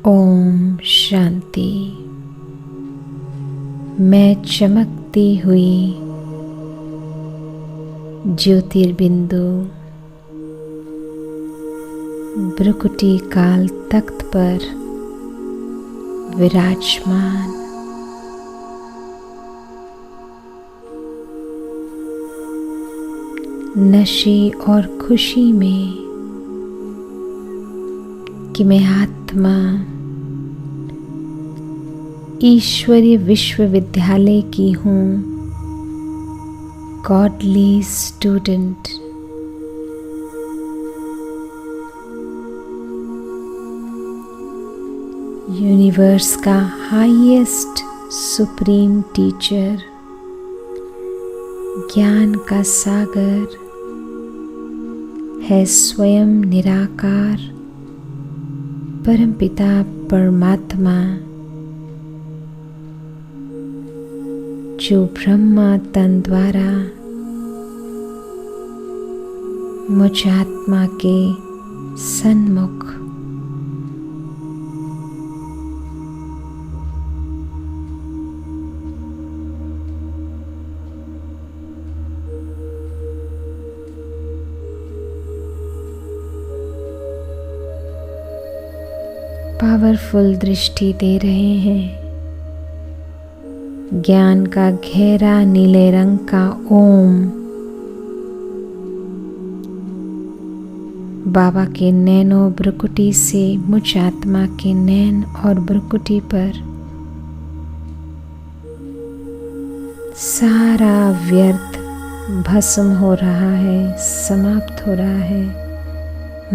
ओम शांति। मैं चमकती हुई ज्योतिर्बिंदु भ्रुकुटी काल तख्त पर विराजमान नशे और खुशी में कि मैं आत्मा ईश्वरीय विश्वविद्यालय की हूँ, गॉडली स्टूडेंट। यूनिवर्स का हाईएस्ट सुप्रीम टीचर, ज्ञान का सागर है स्वयं निराकार परमपिता परमात्मा, जो ब्रह्मा तन द्वारा मुझ आत्मा के सन्मुख पावरफुल दृष्टि दे रहे हैं। ज्ञान का गहरा नीले रंग का ओम बाबा के नैनो भ्रुकुटी से मुझ आत्मा के नैन और भ्रुकुटी पर सारा व्यर्थ भस्म हो रहा है, समाप्त हो रहा है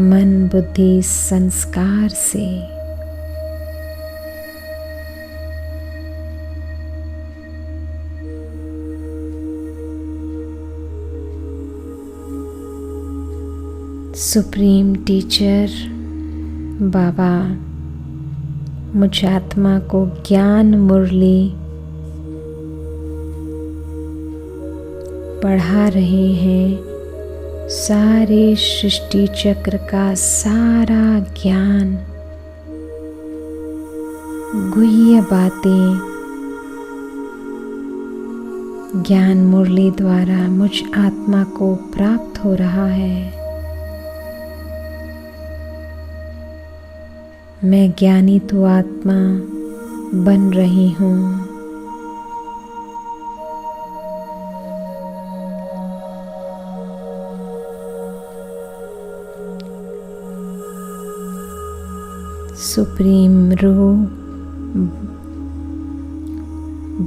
मन बुद्धि संस्कार से। सुप्रीम टीचर बाबा मुझ आत्मा को ज्ञान मुरली पढ़ा रहे हैं। सारे सृष्टि चक्र का सारा ज्ञान, गुह्य बातें ज्ञान मुरली द्वारा मुझ आत्मा को प्राप्त हो रहा है। मैं ज्ञानी तो आत्मा बन रही हूँ। सुप्रीम रूह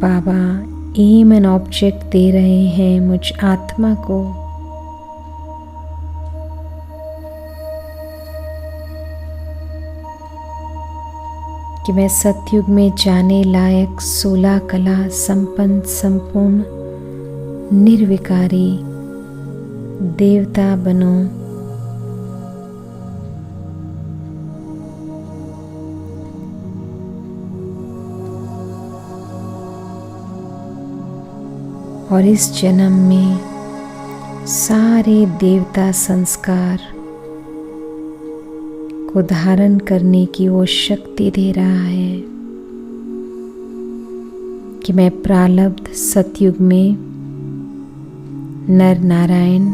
बाबा एम एंड ऑब्जेक्ट दे रहे हैं मुझ आत्मा को। कि मैं सतयुग में जाने लायक 16 कला संपन्न संपूर्ण निर्विकारी देवता बनूं। और इस जन्म में सारे देवता संस्कार को धारण करने की वो शक्ति दे रहा है कि मैं प्रारब्ध सतयुग में नर नारायण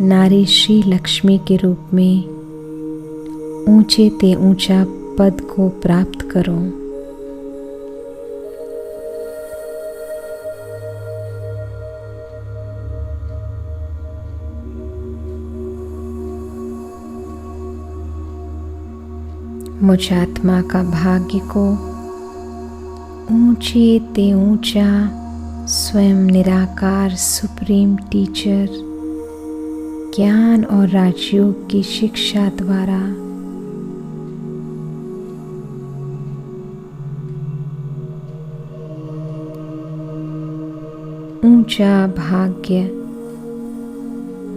नारी श्री लक्ष्मी के रूप में ऊंचे ते ऊंचा पद को प्राप्त करूं। मुझ आत्मा का भाग्य को ऊंचे ते ऊंचा स्वयं निराकार सुप्रीम टीचर ज्ञान और राजयोग की शिक्षा द्वारा ऊंचा भाग्य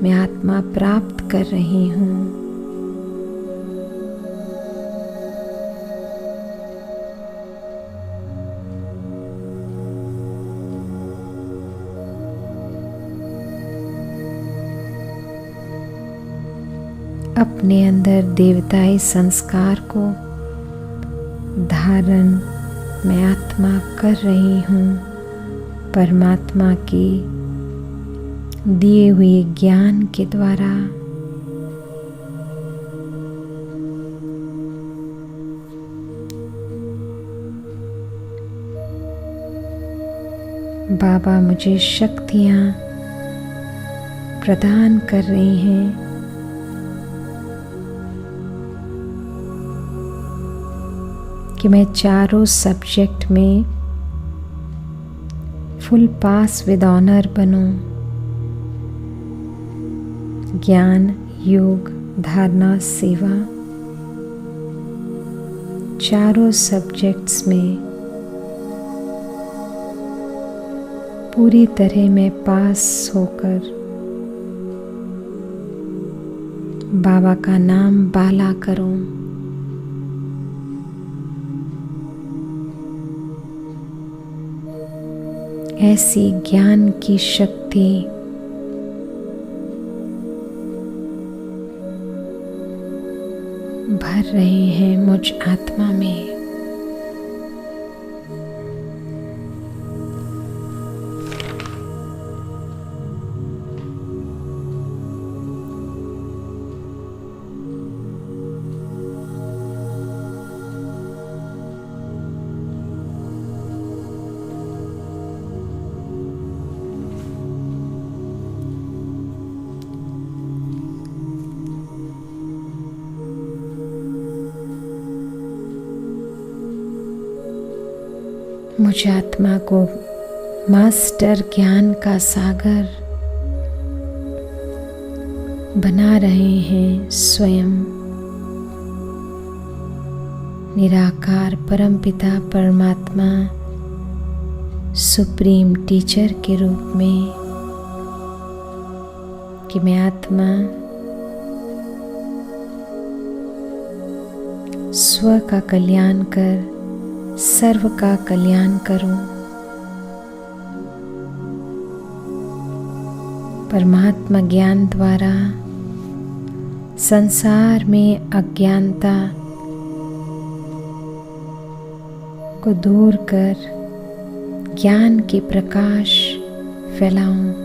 मैं आत्मा प्राप्त कर रही हूँ। अपने अंदर देवताई संस्कार को धारण मैं आत्मा कर रही हूँ परमात्मा के दिए हुए ज्ञान के द्वारा। बाबा मुझे शक्तियाँ प्रदान कर रही हैं कि मैं चारों सब्जेक्ट में फुल पास विद ऑनर बनूं। ज्ञान, योग, धारणा, सेवा, चारों सब्जेक्ट्स में पूरी तरह मैं पास होकर बाबा का नाम बाला करूं। ऐसी ज्ञान की शक्ति भर रहे हैं मुझ आत्मा में। मुझ आत्मा को मास्टर ज्ञान का सागर बना रहे हैं स्वयं निराकार परमपिता परमात्मा सुप्रीम टीचर के रूप में कि मैं आत्मा स्व का कल्याण कर सर्व का कल्याण करूं। परमात्मा ज्ञान द्वारा संसार में अज्ञानता को दूर कर ज्ञान के प्रकाश फैलाऊं।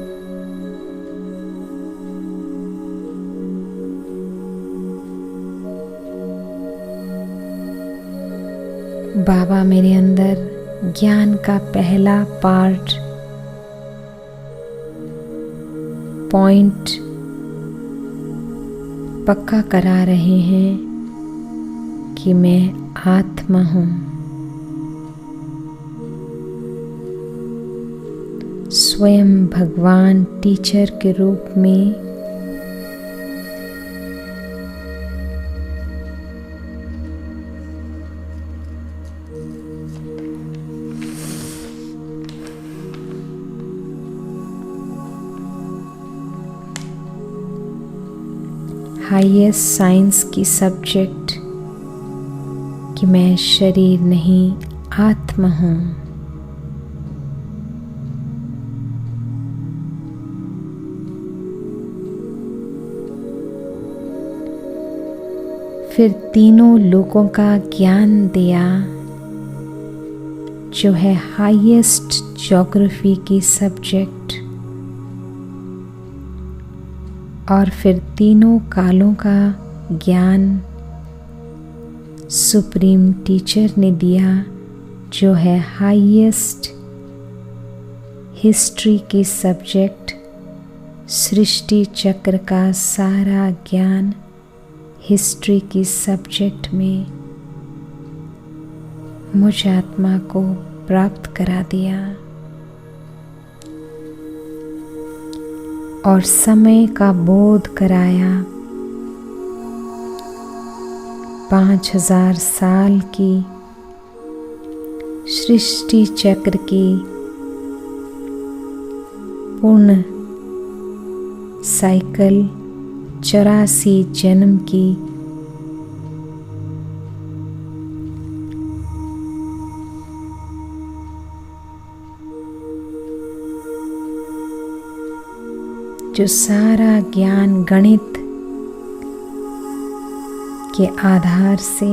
बाबा मेरे अंदर ज्ञान का पहला पॉइंट पक्का करा रहे हैं कि मैं आत्मा हूँ। स्वयं भगवान टीचर के रूप में हाईएस्ट साइंस की सब्जेक्ट कि मैं शरीर नहीं आत्मा हूँ। फिर तीनों लोगों का ज्ञान दिया जो है हाईएस्ट ज्योग्राफी की सब्जेक्ट, और फिर तीनों कालों का ज्ञान सुप्रीम टीचर ने दिया जो है हाईएस्ट हिस्ट्री की सब्जेक्ट। सृष्टि चक्र का सारा ज्ञान हिस्ट्री की सब्जेक्ट में मुझ आत्मा को प्राप्त करा दिया और समय का बोध कराया। 5000 साल की सृष्टि चक्र की पूर्ण साइकिल 84 जन्म की जो सारा ज्ञान गणित के आधार से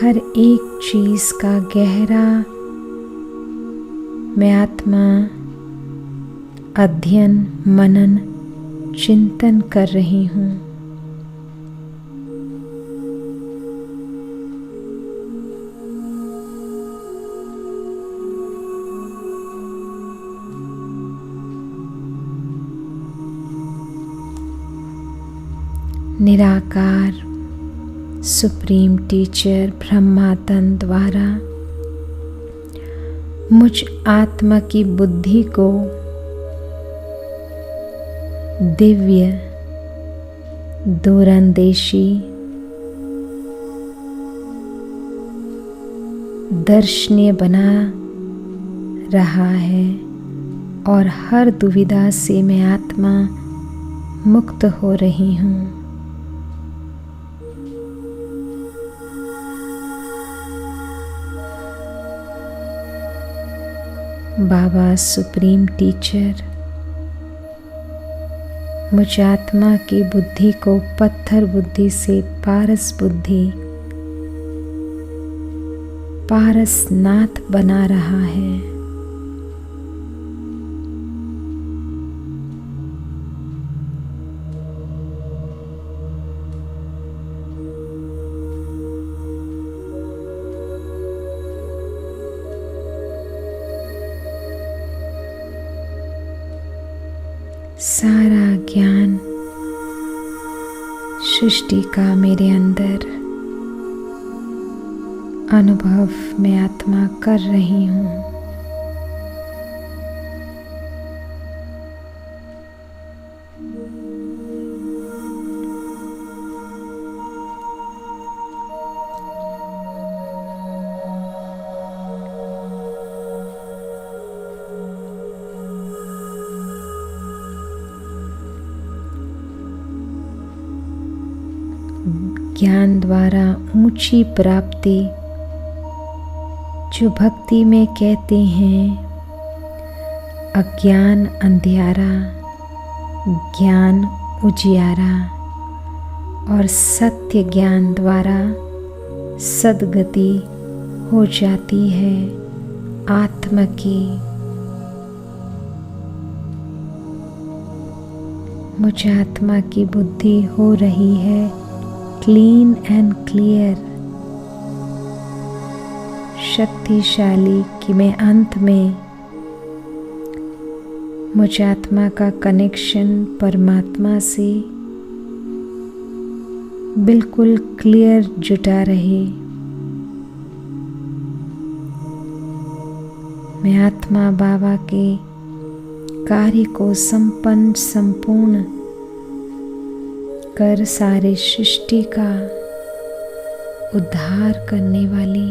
हर एक चीज का गहरा मैं आत्मा अध्ययन मनन चिंतन कर रही हूँ। निराकार सुप्रीम टीचर ब्रह्मा तंत्र द्वारा मुझ आत्मा की बुद्धि को दिव्य दूरंदेशी दर्शनीय बना रहा है और हर दुविधा से मैं आत्मा मुक्त हो रही हूँ। बाबा सुप्रीम टीचर मुझ आत्मा की बुद्धि को पत्थर बुद्धि से पारस बुद्धि पारसनाथ बना रहा है। सारा ज्ञान सृष्टि का मेरे अंदर अनुभव मैं आत्मा कर रही हूँ। ज्ञान द्वारा ऊंची प्राप्ति जो भक्ति में कहते हैं अज्ञान अंधियारा ज्ञान उजियारा और सत्य ज्ञान द्वारा सद्गति हो जाती है आत्मा की। मुझ आत्मा की बुद्धि हो रही है क्लीन एंड क्लियर शक्तिशाली कि मैं अंत में मुझ आत्मा का कनेक्शन परमात्मा से बिल्कुल क्लियर जुटा रहे। मैं आत्मा बाबा के कार्य को संपूर्ण कर सारे सृष्टि का उद्धार करने वाली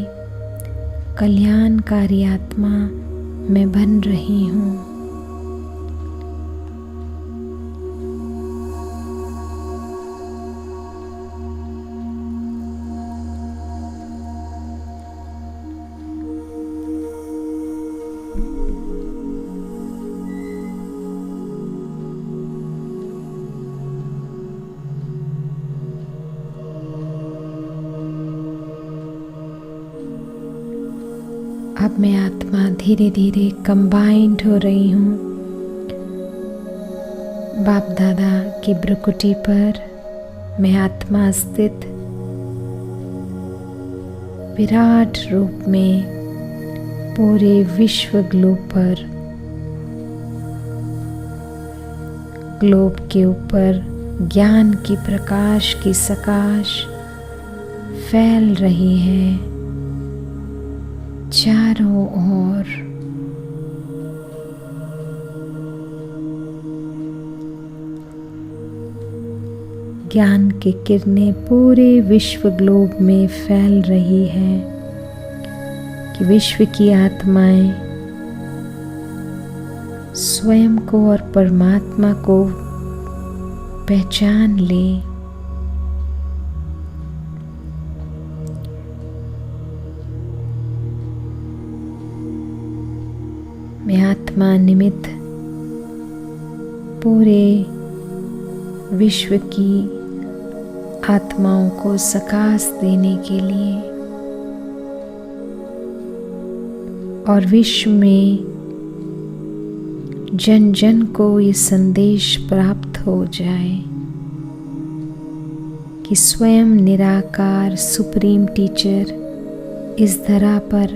कल्याणकारी आत्मा मैं बन रही हूँ। अब मैं आत्मा धीरे धीरे कंबाइंड हो रही हूँ बाप दादा की भ्रुकुटी पर। मैं आत्मा स्थित विराट रूप में पूरे विश्व ग्लोब के ऊपर ज्ञान की प्रकाश की सकाश फैल रही है चारों ओर। ज्ञान की किरणें पूरे विश्व ग्लोब में फैल रही है कि विश्व की आत्माएं स्वयं को और परमात्मा को पहचान ले। मैं आत्मा निमित्त पूरे विश्व की आत्माओं को सकाश देने के लिए और विश्व में जन जन को ये संदेश प्राप्त हो जाए कि स्वयं निराकार सुप्रीम टीचर इस धरा पर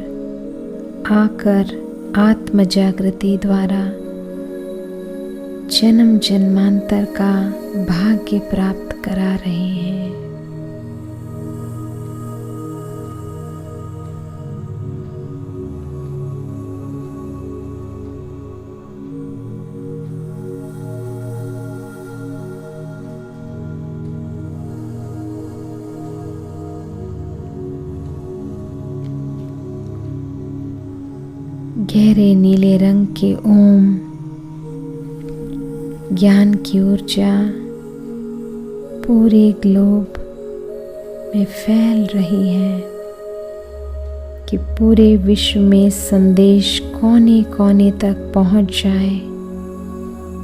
आकर आत्म जागृति द्वारा जन्म जन्मांतर का भाग्य प्राप्त करा रहे हैं। गहरे नीले रंग के ओम ज्ञान की ऊर्जा पूरे ग्लोब में फैल रही है कि पूरे विश्व में संदेश कोने कोने तक पहुंच जाए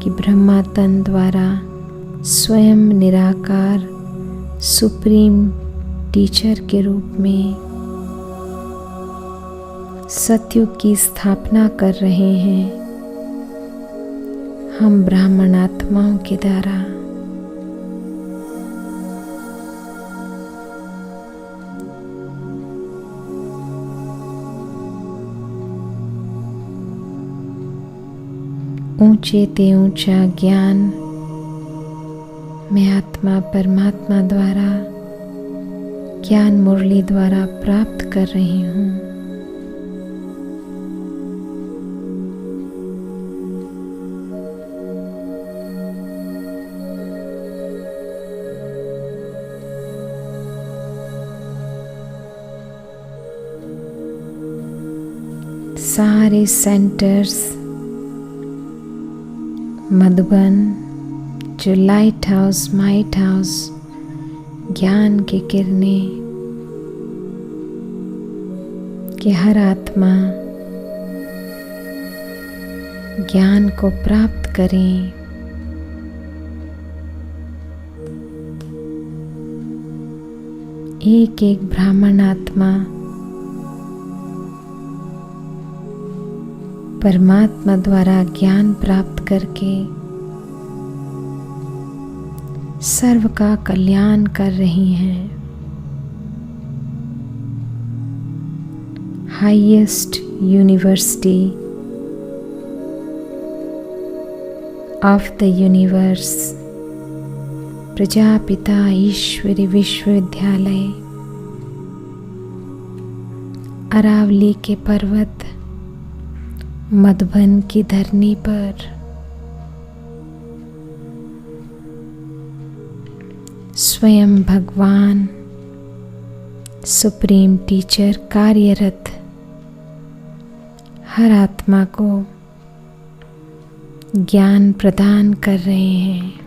कि ब्रह्मा तन द्वारा स्वयं निराकार सुप्रीम टीचर के रूप में सत्युग की स्थापना कर रहे हैं हम ब्राह्मण आत्माओं के द्वारा। ऊंचे ते ऊंचा ज्ञान मैं आत्मा परमात्मा द्वारा ज्ञान मुरली द्वारा प्राप्त कर रही हूँ। सारे सेंटर्स मधुबन जो लाइट हाउस माइट हाउस ज्ञान की किरणें कि हर आत्मा ज्ञान को प्राप्त करें। एक एक ब्राह्मण आत्मा परमात्मा द्वारा ज्ञान प्राप्त करके सर्व का कल्याण कर रही हैं। Highest university of the universe Prajapita Ishwari Vishwavidyalaya Aravali के पर्वत मधुबन की धरनी पर स्वयं भगवान सुप्रीम टीचर कार्यरत हर आत्मा को ज्ञान प्रदान कर रहे हैं।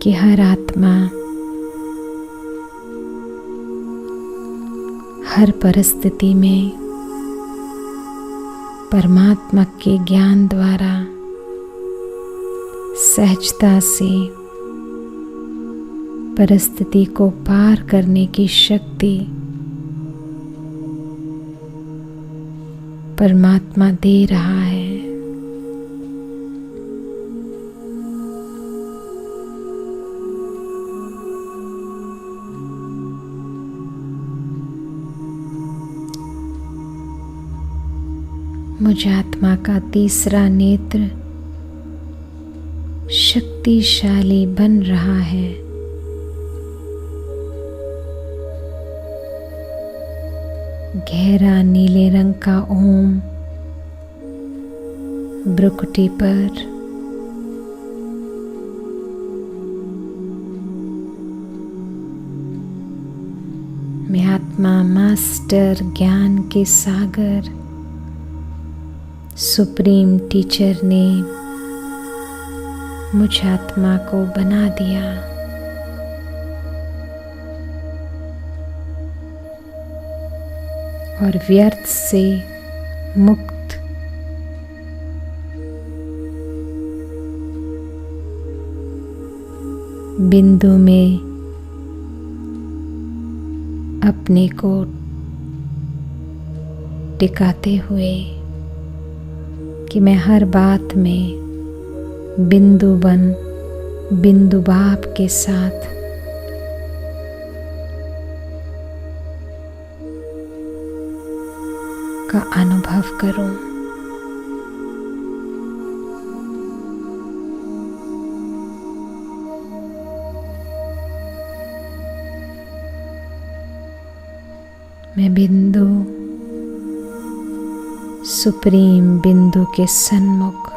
कि हर आत्मा हर परिस्थिति में परमात्मा के ज्ञान द्वारा सहजता से परिस्थिति को पार करने की शक्ति परमात्मा दे रहा है। मुझ आत्मा का तीसरा नेत्र शक्तिशाली बन रहा है। गहरा नीले रंग का ओम भ्रुकुटी पर मैं आत्मा मास्टर ज्ञान के सागर सुप्रीम टीचर ने मुझ आत्मा को बना दिया। और व्यर्थ से मुक्त बिंदु में अपने को टिकाते हुए कि मैं हर बात में बिंदु बन बिंदु भाव के साथ का अनुभव करूं। मैं बिंदु सुप्रीम बिंदु के सन्मुख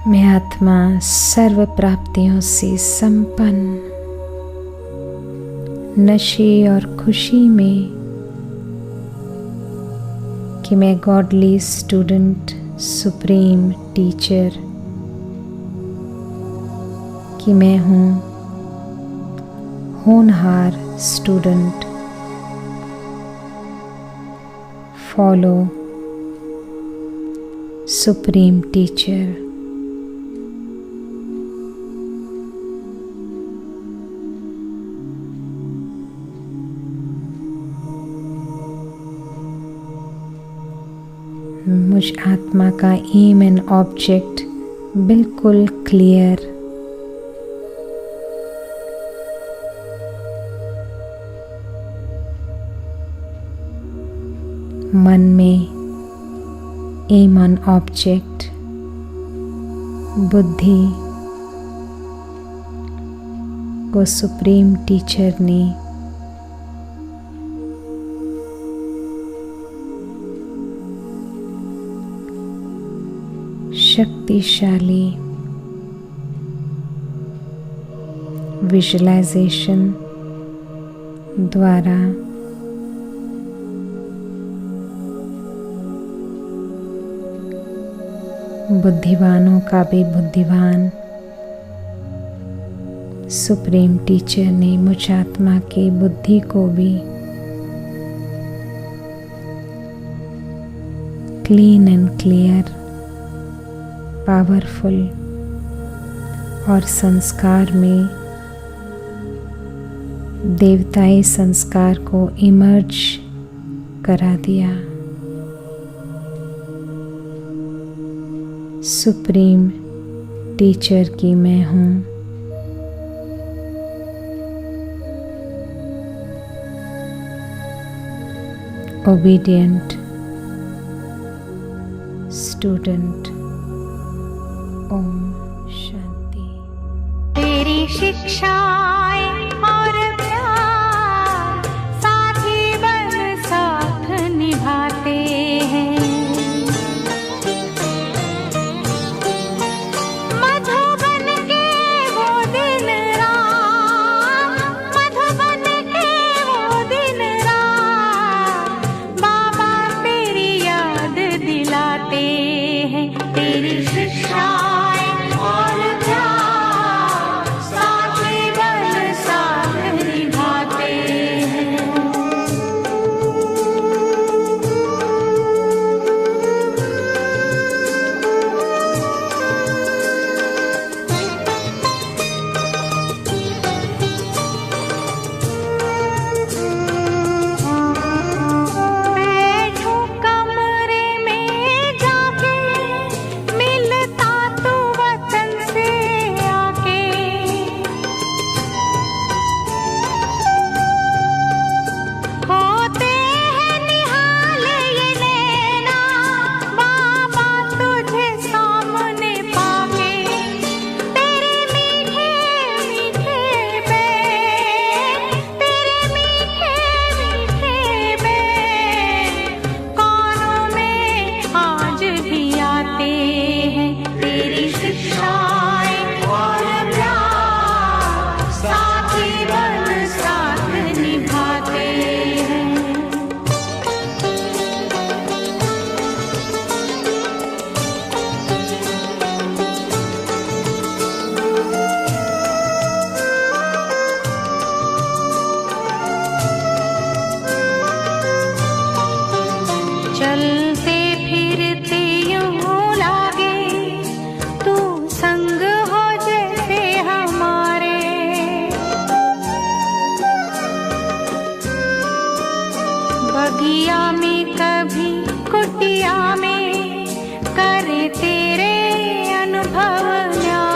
मैं आत्मा सर्व प्राप्तियों से संपन्न नशे और खुशी में कि मैं गॉडली स्टूडेंट सुप्रीम टीचर कि मैं हूँ होनहार स्टूडेंट फॉलो सुप्रीम टीचर। मुझ आत्मा का एम एंड ऑब्जेक्ट बिल्कुल क्लियर, मन में एम ऑन ऑब्जेक्ट बुद्धि को सुप्रीम टीचर ने शक्तिशाली विजुअलाइजेशन द्वारा बुद्धिमानों का भी बुद्धिमान सुप्रीम टीचर ने मुझ आत्मा की बुद्धि को भी क्लीन एंड क्लियर, पावरफुल और संस्कार में देवताई संस्कार को इमर्ज करा दिया। सुप्रीम टीचर की मैं हूँ। Obedient student. ओम शांति। तेरी शिक्षाएं और प्यार साथी बन साथ निभाते हैं। मधुबन के वो दिन रात, मधुबन के वो दिन रात, बाबा तेरी याद दिलाते हैं। तेरी शिक्षा और प्यार साथी बन साथ बगिया में कभी कुटिया में करे तेरे अनुभव न्यास।